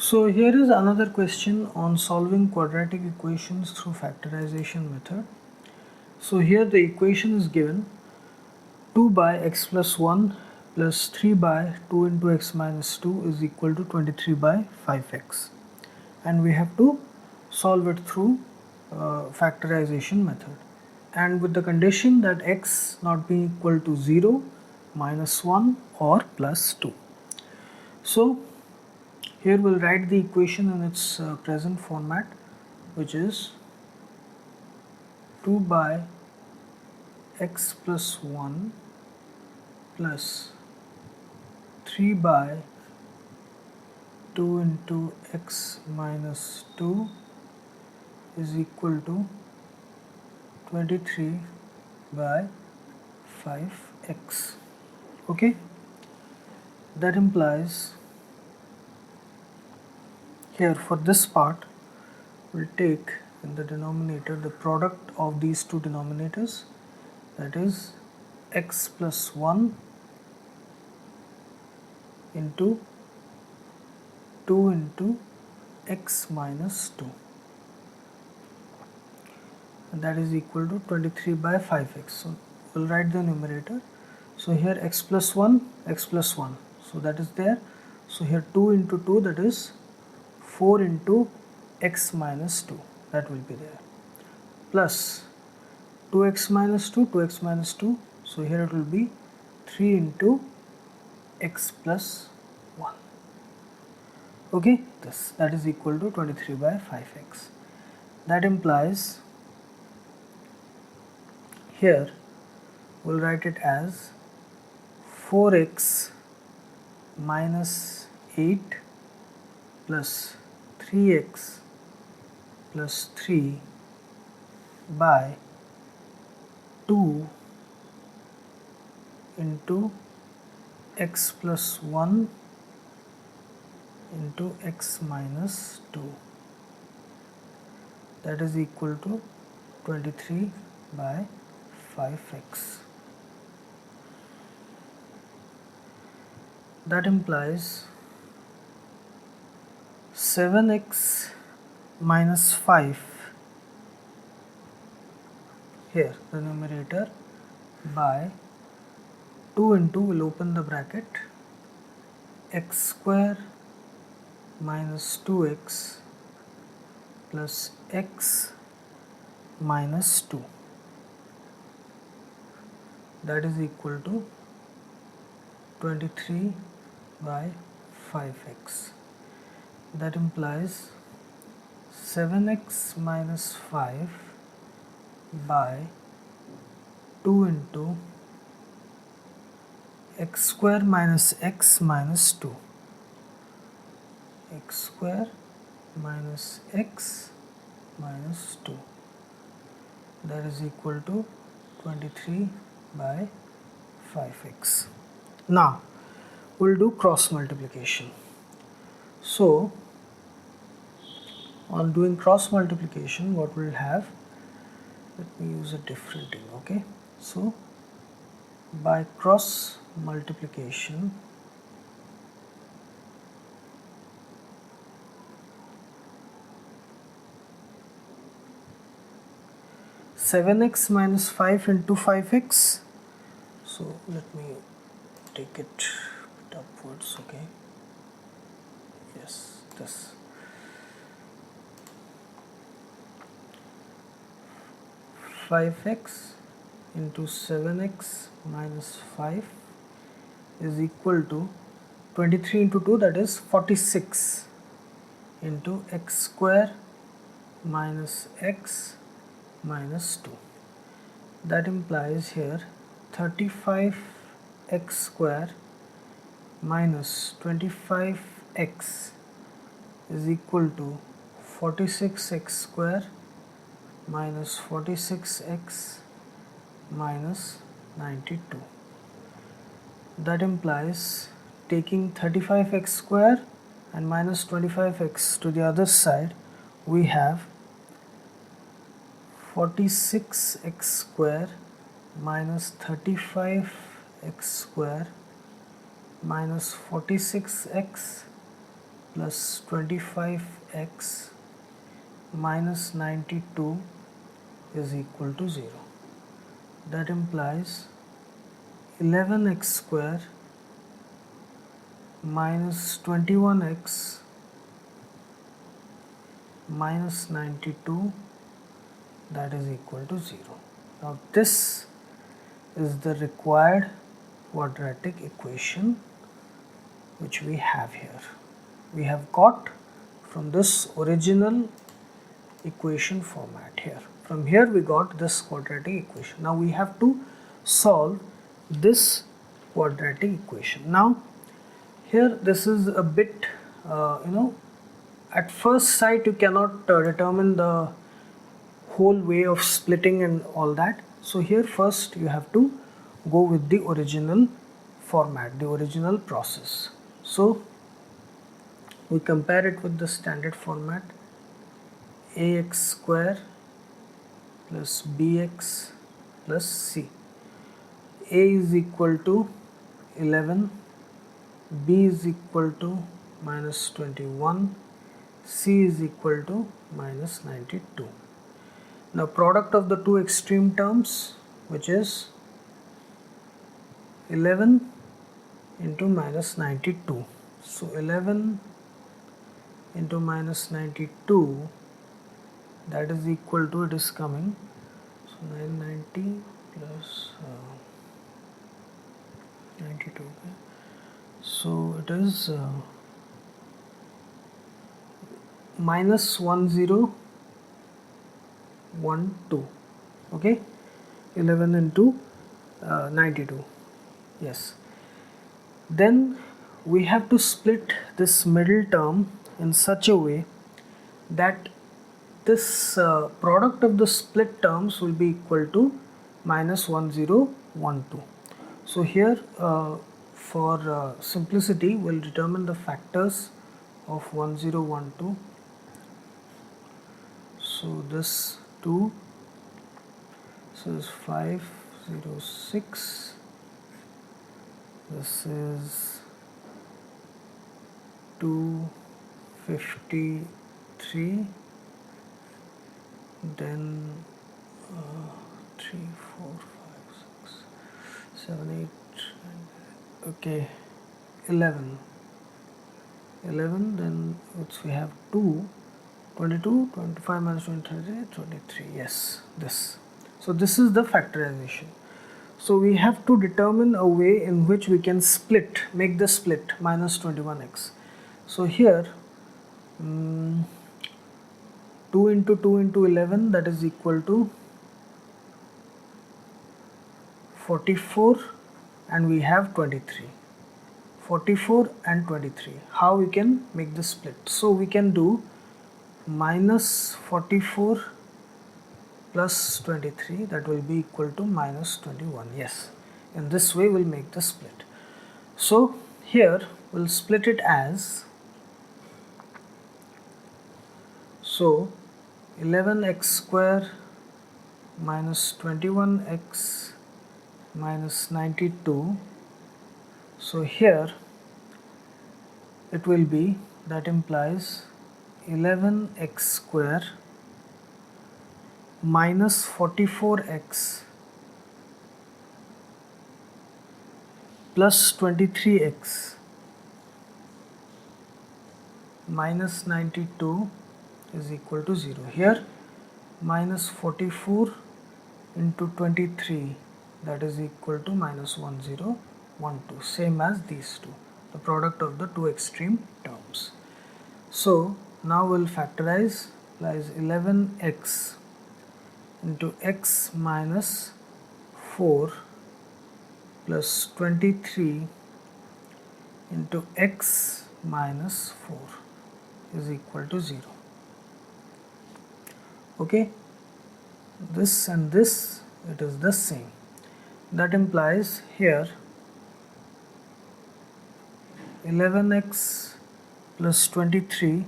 So here is another question on solving quadratic equations through factorization method. So here the equation is given 2 by x plus 1 plus 3 by 2 into x minus 2 is equal to 23 by 5x, and we have to solve it through factorization method, and with the condition that x not being equal to 0, minus 1 or plus 2. So here we'll write the equation in its present format, which is 2 by x plus 1 plus 3 by 2 into x minus 2 is equal to 23 by 5x. Okay, that implies here for this part we'll take in the denominator the product of these two denominators, that is x plus 1 into 2 into x minus 2, and that is equal to 23 by 5x. So we'll write the numerator. So here x plus 1, so that is there. So here 2 into 2, that is 4 into x minus 2, that will be there, plus 2x minus 2, so here it will be 3 into x plus 1. Okay, that is equal to 23 by 5x. That implies here we'll write it as 4x minus 8 plus 3x plus 3 by 2 into x plus 1 into x minus 2, that is equal to 23 by 5x. That implies 7x minus 5, here the numerator, by 2 into, we'll open the bracket, x square minus 2x plus x minus 2, that is equal to 23 by 5x. That implies 7x minus 5 by 2 into x square minus x minus 2, x square minus x minus 2, that is equal to 23 by 5x. Now we'll do cross multiplication. So on doing cross multiplication, what we'll have, let me use a different thing. Okay, so by cross multiplication, seven x minus 5 into 5x, so let me take it upwards. Okay, yes, this 5x into 7x minus 5 is equal to 23 into 2, that is 46, into x square minus x minus 2. That implies here 35x square minus 25x is equal to 46x square minus 46x minus 92. That implies taking 35x square and minus 25x to the other side, we have 46x square minus 35x square minus 46x plus 25x minus 92 is equal to 0. That implies 11x square minus 21x minus 92, that is equal to 0. Now this is the required quadratic equation which we have here. We have got from this original equation format here. From here we got this quadratic equation. Now we have to solve this quadratic equation. Now here this is a bit at first sight you cannot determine the whole way of splitting and all that. So here first you have to go with the original format, the original process. So we compare it with the standard format, ax square plus bx plus c. A is equal to 11, b is equal to minus 21, c is equal to minus 92. Now product of the two extreme terms, which is 11 into minus 92. So 11 into minus 92, that is equal to, it is coming, so 990 plus 92, okay. So it is minus 1012, okay, 11 into 92, yes. Then we have to split this middle term in such a way that this product of the split terms will be equal to minus 1012. So here for simplicity we'll determine the factors of 1012. So this 2, so is 506, this is 253, then 3, 4, 5, 6, 7, 8, 9, okay, 11, then we have 2, 22, 25 minus 23, 23, yes, this. So this is the factorization. So we have to determine a way in which we can split, make the split minus 21x. So here 2 into 2 into 11, that is equal to 44, and we have 23. 44 and 23. How we can make the split? So we can do minus 44 plus 23, that will be equal to minus 21. Yes, in this way we'll make the split. So here we'll split it as, so 11x square minus 21x minus 92. So here it will be, that implies 11x square minus 44x plus 23x minus 92 is equal to 0. Here minus 44 into 23, that is equal to minus 1012, same as these two, the product of the two extreme terms. So now we'll factorize, lies 11x into x minus 4 plus 23 into x minus 4 is equal to 0. Okay, this and this, it is the same. That implies here 11x plus 23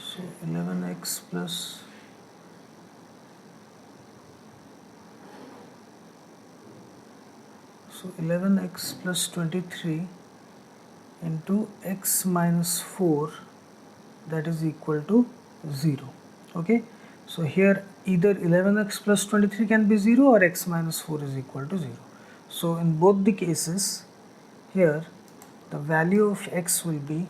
so 11x plus So 11x plus 23 into x minus 4, that is equal to 0. Okay, so here either 11x plus 23 can be 0 or x minus 4 is equal to 0. So in both the cases, here the value of x will be,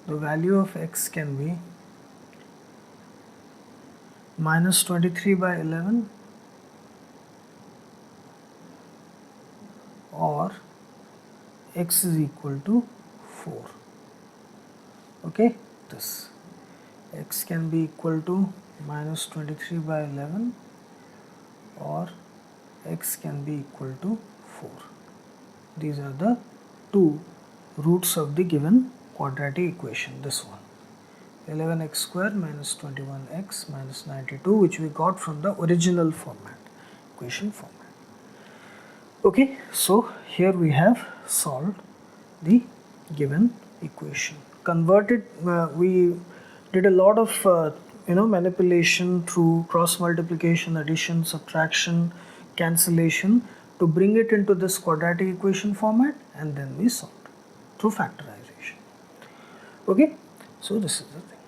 the value of x can be minus 23 by 11 or x is equal to 4. Okay, this x can be equal to minus 23 by 11 or x can be equal to 4. These are the two roots of the given quadratic equation, this one, 11x square minus 21x minus 92, which we got from the original format, equation format. Okay, so here we have solved the given equation. Converted, we did a lot of manipulation through cross multiplication, addition, subtraction, cancellation to bring it into this quadratic equation format, and then we solved through factorization. Okay, so this is the thing.